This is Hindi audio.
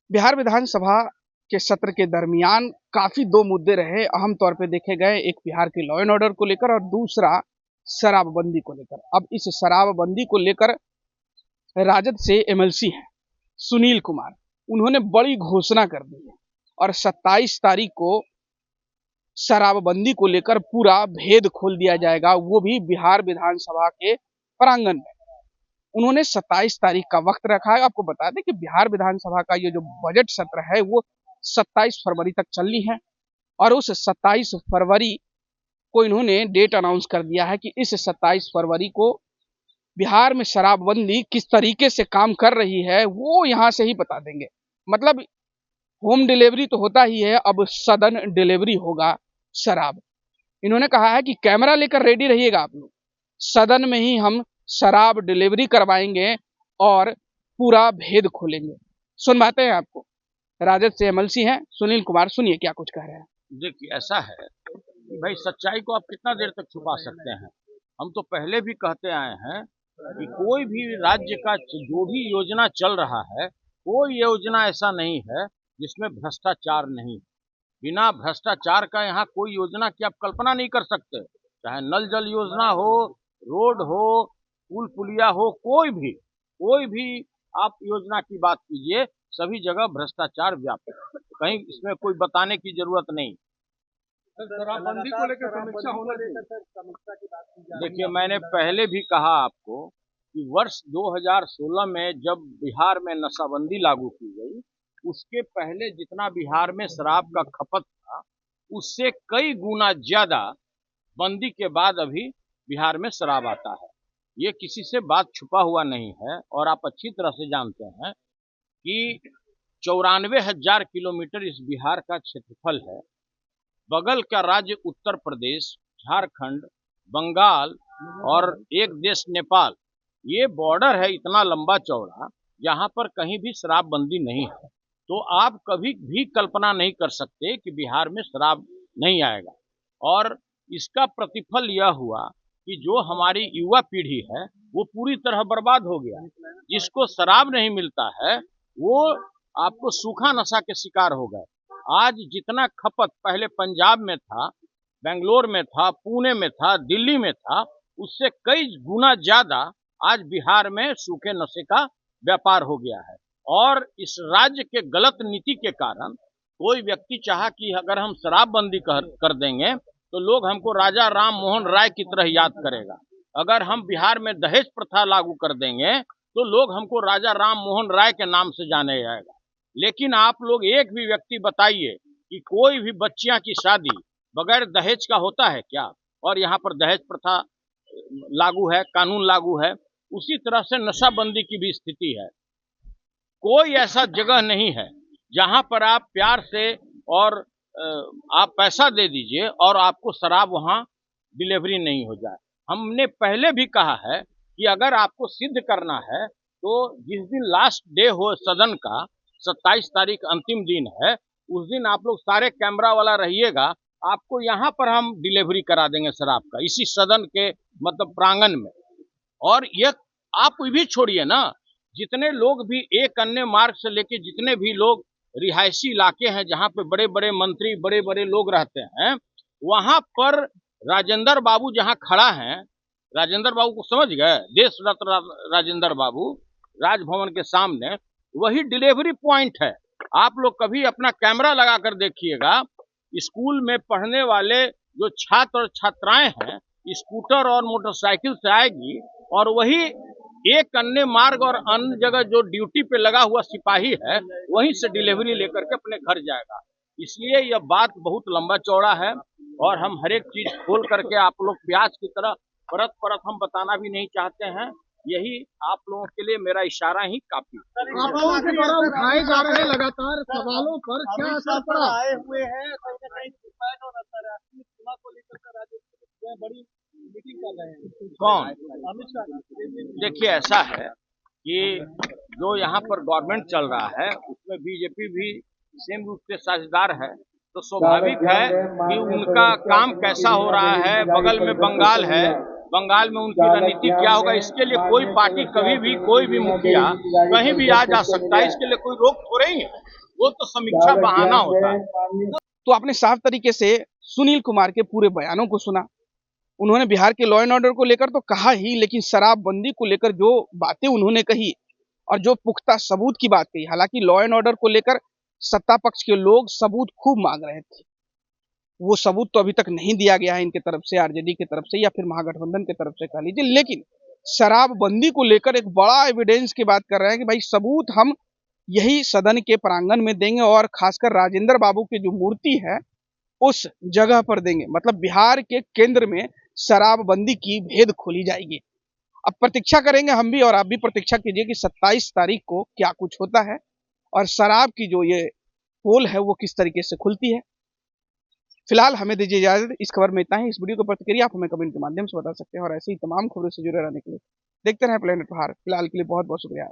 बिहार विधानसभा के सत्र के दरमियान काफी दो मुद्दे रहे अहम तौर पे देखे गए। एक बिहार के लॉ एंड ऑर्डर को लेकर और दूसरा शराबबंदी को लेकर। अब इस शराबबंदी को लेकर राजद से एमएलसी हैं सुनील कुमार, उन्होंने बड़ी घोषणा कर दी है और 27 तारीख को शराबबंदी को लेकर पूरा भेद खोल दिया जाएगा, वो भी बिहार विधानसभा के प्रांगण में। उन्होंने 27 तारीख का वक्त रखा है। आपको बता दें कि बिहार विधानसभा का ये जो बजट सत्र है वो 27 फरवरी तक चलनी है और उस 27 फरवरी को इन्होंने डेट अनाउंस कर दिया है कि इस 27 फरवरी को बिहार में शराबबंदी किस तरीके से काम कर रही है वो यहाँ से ही बता देंगे। मतलब होम डिलीवरी तो होता ही है, अब सदन डिलीवरी होगा शराब। इन्होंने कहा है कि कैमरा लेकर रेडी रहिएगा आप लोग, सदन में ही हम शराब डिलीवरी करवाएंगे और पूरा भेद खोलेंगे। सुनवाते हैं आपको, राजद से एमएलसी हैं सुनील कुमार, सुनिए क्या कुछ कह रहे हैं। देखिए, ऐसा है कि भाई सच्चाई को आप कितना देर तक छुपा सकते हैं। हम तो पहले भी कहते आए हैं कि कोई भी राज्य का जो भी योजना चल रहा है, कोई योजना ऐसा नहीं है जिसमें भ्रष्टाचार नहीं है। बिना भ्रष्टाचार का यहाँ कोई योजना की आप कल्पना नहीं कर सकते। चाहे नल जल योजना हो, रोड हो, पुल पुलिया हो, कोई भी आप योजना की बात कीजिए, सभी जगह भ्रष्टाचार व्याप्त है। कहीं इसमें कोई बताने की जरूरत नहीं। शराबबंदी को लेकर समीक्षा होना चाहिए। देखिए, मैंने पहले भी कहा आपको कि वर्ष 2016 में जब बिहार में नशाबंदी लागू की गई, उसके पहले जितना बिहार में शराब का खपत था उससे कई गुना ज्यादा बंदी के बाद अभी बिहार में शराब आता है। ये किसी से बात छुपा हुआ नहीं है और आप अच्छी तरह से जानते हैं कि 94,000 किलोमीटर इस बिहार का क्षेत्रफल है। बगल का राज्य उत्तर प्रदेश, झारखंड, बंगाल और एक देश नेपाल, ये बॉर्डर है इतना लंबा चौड़ा, यहाँ पर कहीं भी शराबबंदी नहीं है। तो आप कभी भी कल्पना नहीं कर सकते कि बिहार में शराब नहीं आएगा। और इसका प्रतिफल यह हुआ कि जो हमारी युवा पीढ़ी है वो पूरी तरह बर्बाद हो गया। जिसको शराब नहीं मिलता है वो आपको सूखा नशा के शिकार हो गए। आज जितना खपत पहले पंजाब में था, बेंगलोर में था, पुणे में था, दिल्ली में था, उससे कई गुना ज्यादा आज बिहार में सूखे नशे का व्यापार हो गया है। और इस राज्य के गलत नीति के कारण कोई व्यक्ति चाहा कि अगर हम शराबबंदी कर देंगे तो लोग हमको राजा राम मोहन राय की तरह याद करेगा। अगर हम बिहार में दहेज प्रथा लागू कर देंगे तो लोग हमको राजा राम मोहन राय के नाम से जाने जाएगा। लेकिन आप लोग एक भी व्यक्ति बताइए कि कोई भी बच्चियां की शादी बगैर दहेज का होता है क्या? और यहाँ पर दहेज प्रथा लागू है, कानून लागू है। उसी तरह से नशाबंदी की भी स्थिति है। कोई ऐसा जगह नहीं है जहां पर आप प्यार से और आप पैसा दे दीजिए और आपको शराब वहां डिलीवरी नहीं हो जाए। हमने पहले भी कहा है कि अगर आपको सिद्ध करना है तो जिस दिन लास्ट डे हो सदन का, 27 तारीख अंतिम दिन है, उस दिन आप लोग सारे कैमरा वाला रहिएगा, आपको यहाँ पर हम डिलीवरी करा देंगे शराब का, इसी सदन के मतलब प्रांगण में। और ये आप भी छोड़िए ना, जितने लोग भी एक अन्य मार्ग से लेके जितने भी लोग रिहायशी इलाके हैं जहाँ पे बड़े बड़े मंत्री, बड़े बड़े लोग रहते हैं, वहां पर राजेंद्र बाबू जहाँ खड़ा है, राजेंद्र बाबू को समझ गए, देश रत्न राजेंद्र बाबू, राजभवन के सामने वही डिलीवरी पॉइंट है। आप लोग कभी अपना कैमरा लगा कर देखिएगा, स्कूल में पढ़ने वाले जो छात्र और छात्राएं हैं स्कूटर और मोटरसाइकिल से आएगी और वही एक अन्य मार्ग और अन्य जगह जो ड्यूटी पे लगा हुआ सिपाही है वहीं से डिलीवरी लेकर के अपने घर जाएगा। इसलिए यह बात बहुत लंबा चौड़ा है और हम हर एक चीज खोल करके आप लोग प्याज की तरह परत परत हम बताना भी नहीं चाहते हैं। यही आप लोगों के लिए मेरा इशारा ही काफी। आप लोगों के द्वारा उठाए जा रहे लगातार सवालों पर क्या असर पड़ा? आए हुए हैं बड़ी मीटिंग कर रहे हैं। कौन? देखिए, ऐसा है कि जो यहाँ पर गवर्नमेंट चल रहा है उसमें बीजेपी भी सेम रूप से साझेदार है, तो स्वाभाविक है कि उनका काम कैसा हो रहा है। बगल में बंगाल है, बंगाल में उनकी रणनीति क्या होगा, इसके लिए कोई पार्टी कभी भी कोई भी मुखिया कहीं भी आ जा सकता है, इसके लिए कोई रोक थोड़े ही है। वो तो समीक्षा बहाना होता है। तो आपने साफ तरीके से सुनील कुमार के पूरे बयानों को सुना। उन्होंने बिहार के लॉ एंड ऑर्डर को लेकर तो कहा ही, लेकिन शराबबंदी को लेकर जो बातें उन्होंने कही और जो पुख्ता सबूत की बात कही, हालांकि लॉ एंड ऑर्डर को लेकर सत्ता पक्ष के लोग सबूत खूब मांग रहे थे, वो सबूत तो अभी तक नहीं दिया गया है इनके तरफ से, आरजेडी की तरफ से या फिर महागठबंधन की तरफ से कह लीजिए। लेकिन शराबबंदी को लेकर एक बड़ा एविडेंस की बात कर रहे हैं कि भाई सबूत हम यही सदन के प्रांगण में देंगे और खासकर राजेंद्र बाबू की जो मूर्ति है उस जगह पर देंगे। मतलब बिहार के केंद्र में शराबबंदी की भेद खोली जाएगी। अब प्रतीक्षा करेंगे हम भी और आप भी प्रतीक्षा कीजिए कि 27 तारीख को क्या कुछ होता है और शराब की जो ये पोल है वो किस तरीके से खुलती है। फिलहाल हमें दीजिए इजाजत, इस खबर में इतना ही। इस वीडियो को प्रतिक्रिया आप हमें कमेंट के माध्यम से बता सकते हैं और ऐसे ही तमाम खबरों से जुड़े रहने के लिए देखते रहें प्लेनेट प्रहार। फिलहाल के लिए बहुत बहुत शुक्रिया।